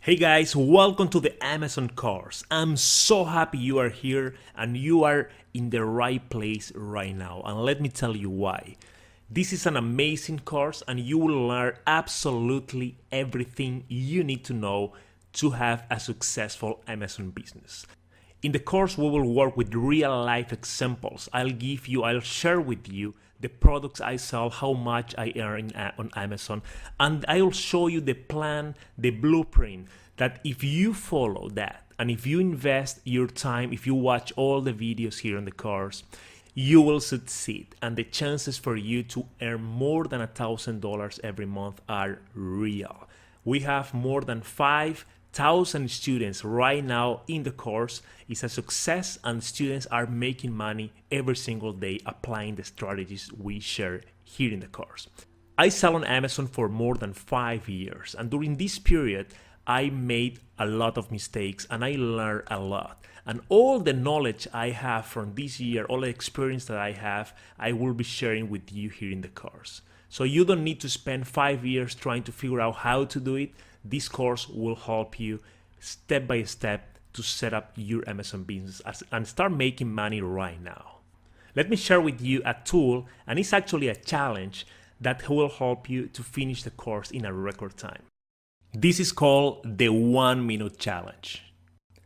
Hey guys, welcome to the Amazon course. I'm so happy you are here and you are in the right place right now. And let me tell you why. This is an amazing course and you will learn absolutely everything you need to know to have a successful Amazon business. In the course, we will work with real life examples. I'll share with you the products I sell, how much I earn on Amazon, and I'll show you the plan, the blueprint that if you follow that and if you invest your time, if you watch all the videos here in the course, you will succeed, and the chances for you to earn more than $1,000 every month are real. We have more than 5,000 students right now in the course. It's a success and students are making money every single day applying the strategies we share here in the course. I sell on Amazon for more than 5 years, and during this period I made a lot of mistakes and I learned a lot. And all the knowledge I have from this year, all the experience that I have, I will be sharing with you here in the course. So you don't need to spend 5 years trying to figure out how to do it. This course will help you step by step to set up your Amazon business and start making money right now. Let me share with you a tool, and it's actually a challenge that will help you to finish the course in a record time. This is called the 1 minute challenge.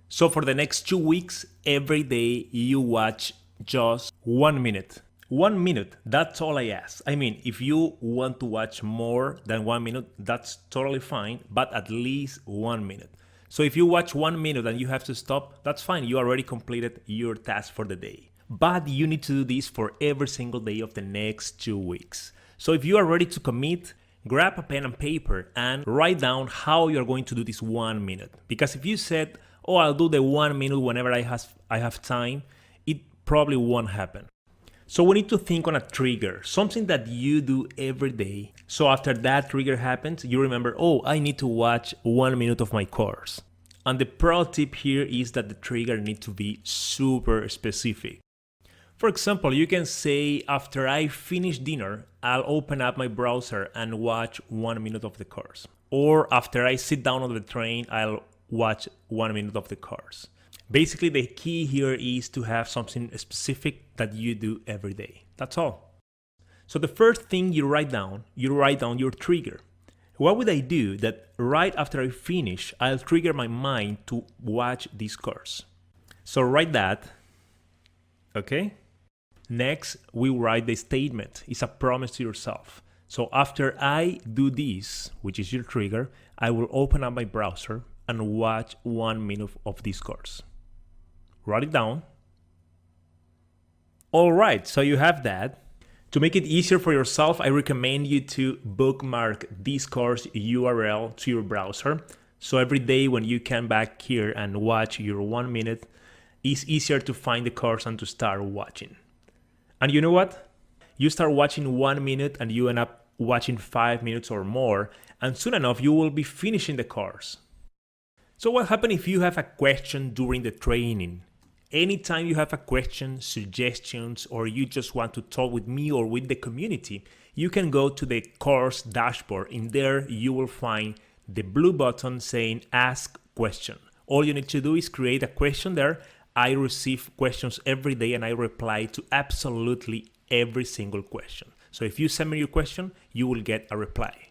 So for the next 2 weeks, every day you watch just 1 minute. 1 minute, that's all I ask. I mean, if you want to watch more than 1 minute, that's totally fine, but at least 1 minute. So if you watch 1 minute and you have to stop, that's fine. You already completed your task for the day. But you need to do this for every single day of the next 2 weeks. So if you are ready to commit, grab a pen and paper and write down how you're going to do this 1 minute. Because if you said, oh, I'll do the 1 minute whenever I have time, it probably won't happen. So we need to think on a trigger, something that you do every day. So after that trigger happens, you remember, oh, I need to watch 1 minute of my course. And the pro tip here is that the trigger needs to be super specific. For example, you can say, after I finish dinner, I'll open up my browser and watch 1 minute of the course. Or after I sit down on the train, I'll watch 1 minute of the course. Basically, the key here is to have something specific that you do every day. That's all. So the first thing you write down your trigger. What would I do that right after I finish, I'll trigger my mind to watch this course? So write that, okay? Next, we write the statement. It's a promise to yourself. So after I do this, which is your trigger, I will open up my browser and watch 1 minute of this course. Write it down. All right, so you have that. To make it easier for yourself, I recommend you to bookmark this course URL to your browser. So every day when you come back here and watch your 1 minute, it's easier to find the course and to start watching. And you know what? You start watching 1 minute and you end up watching 5 minutes or more, and soon enough you will be finishing the course. So what happens if you have a question during the training? Anytime you have a question, suggestions, or you just want to talk with me or with the community, you can go to the course dashboard. In there, you will find the blue button saying Ask Question. All you need to do is create a question there. I receive questions every day and I reply to absolutely every single question. So if you send me your question, you will get a reply.